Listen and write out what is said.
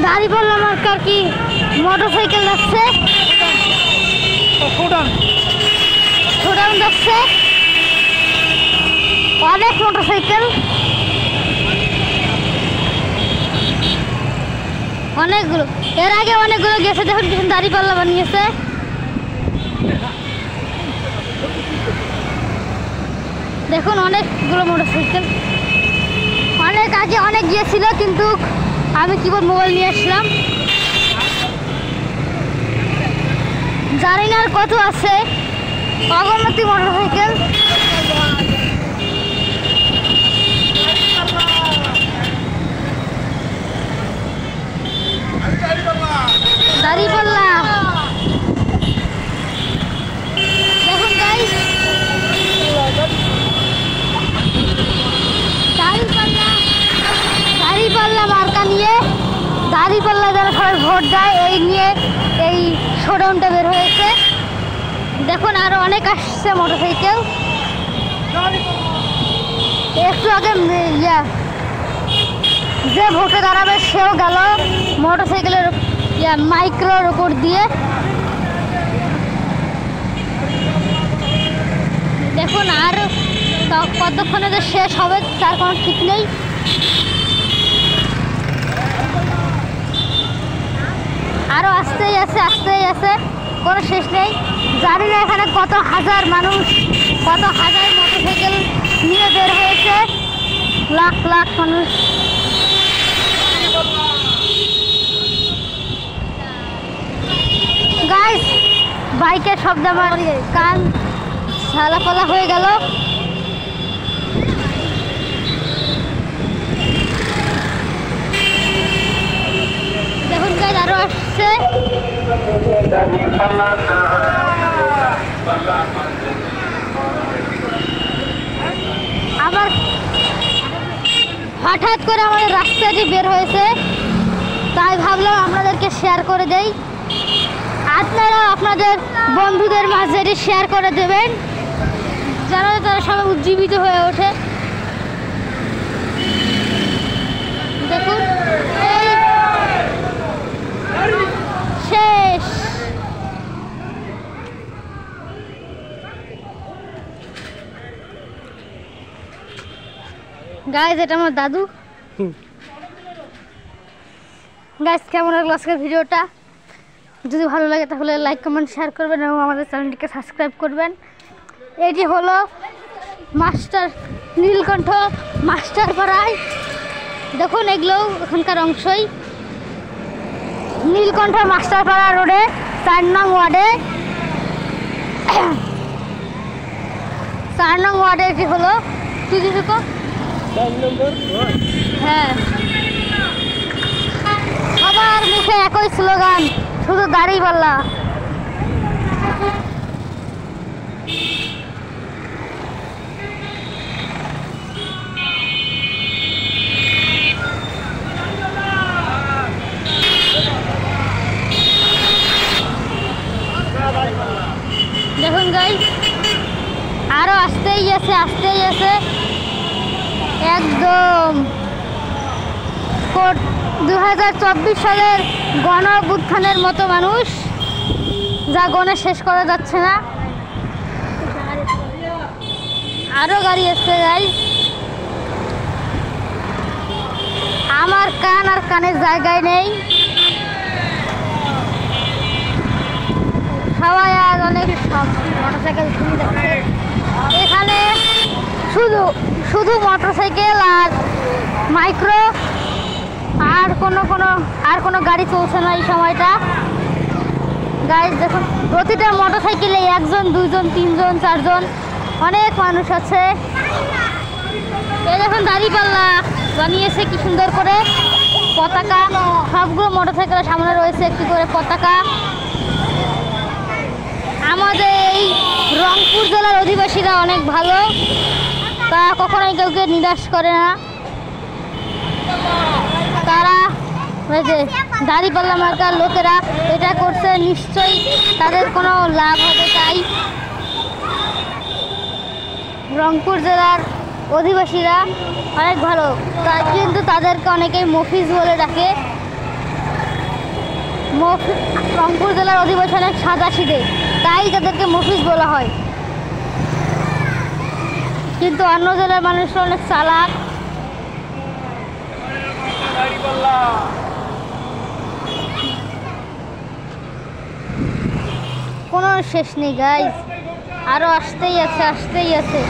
দাঁড়িপাল্লা মার্কার কি মোটরসাইকেল যাচ্ছে, শোডাউন যাচ্ছে, অনেক মোটরসাইকেল, অনেকগুলো। এর আগে অনেকগুলো গেছে, দেখুন কিছু দাঁড়িপাল্লা বানিয়েছে। দেখুন অনেকগুলো মোটরসাইকেল, অনেক আগে অনেক গিয়েছিল, কিন্তু আমি কিবোর্ড মোবাইল নিয়ে আসলাম। জানি না আর কত আছে, অগণতি মোটরসাইকেল। দাঁড়িপাল্লা দেখুন গাইস, দাঁড়িপাল্লা মার্কা নিয়ে, দাঁড়িপাল্লা যারা সবাই ভোট দেয় এই নিয়ে এই শোডাউনটা বের হয়েছে। দেখুন আরো অনেক আসছে মোটরসাইকেল। একটু আগে যে ভোটে দাঁড়াবে সেও গেল মোটরসাইকেলের মাইক্রোর উপর দিয়ে। দেখুন আর কতক্ষণে যে শেষ হবে তার কোনো ঠিক নেই। আরো আসতেই আছে, কোনো শেষ নেই। জানি না এখানে কত হাজার মানুষ, কত হাজার মোটরসাইকেল নিয়ে বের হয়েছে, লাখ লাখ মানুষ। গাইস বাইকের শব্দ আমার কান ঝালাপালা হয়ে গেল। দেখুন গাইস আরো আসছে। আবার হঠাৎ করে আমাদের রাস্তাটি বের হয়েছে, তাই ভাবলাম আপনাদেরকে শেয়ার করে দেই। আপনারা আপনাদের বন্ধুদের মাঝে এটি শেয়ার করে দেবেন, যেন তারা সবাই উজ্জীবিত হয়ে ওঠে। দেখুন শেষ। গাইস এটা আমার দাদু। গাইস কেমন লাগলো আজকের ভিডিওটা? যদি ভালো লাগে তাহলে লাইক কমেন্ট শেয়ার করবেন এবং আমাদের চ্যানেলটিকে সাবস্ক্রাইব করবেন। এটি হলো মাস্টার নীলকণ্ঠ মাস্টার পাড়ায়। দেখুন এগুলো এখানকার অংশই। নীলকণ্ঠ মাস্টার পাড়া রোডে 4 নং ওয়ার্ডে, 4 নং ওয়ার্ডে এটি হলো। তুই দেখো হ্যাঁ, সবার মুখে একই স্লোগান, শুধু দাঁড়িপাল্লা। দেখুন গাইস আরো আসতেই আছে একদম। 2024 সালের গণ অভ্যুত্থানের মতো মানুষ, যা গণে শেষ করা যাচ্ছে না। আরো গাড়ি আসছে গাইস। আমার কান আর কানের জায়গায় নেই, সবাই আজ অনেক মোটরসাইকেল যাচ্ছে। এখানে শুধু মোটরসাইকেল আর মাইক্রো, আর কোনো গাড়ি চলছে না এই সময়টা। গাইস দেখুন প্রতিটা মোটরসাইকেলে 1 জন 2 জন 3 জন 4 জন অনেক মানুষ আছে। এই দেখুন দাঁড়িপাল্লা বানিয়েছে কি সুন্দর করে, পতাকা। সবগুলো মোটরসাইকেলের সামনে রয়েছে একটি করে পতাকা। আমাদের এই রংপুর জেলার অধিবাসীরা অনেক ভালো, তারা কখনোই কাউকে নিরাশ করে না। তারা ওই যে দাঁড়িপাল্লা মার্কার লোকেরা এটা করছে, নিশ্চয়ই তাদের কোনো লাভ হবে। তাই রংপুর জেলার অধিবাসীরা অনেক ভালো, কিন্তু তাদেরকে অনেকেই মফিজ বলে ডাকে। রংপুর জেলার অধিবাসী অনেক সাদাসিধে, তাই তাদেরকে মফিজ বলা হয়। কিন্তু অন্য জেলার মানুষরা অনেক চালাক। কোনো শেষ নেই গাইস, আরো আসতেই আছে।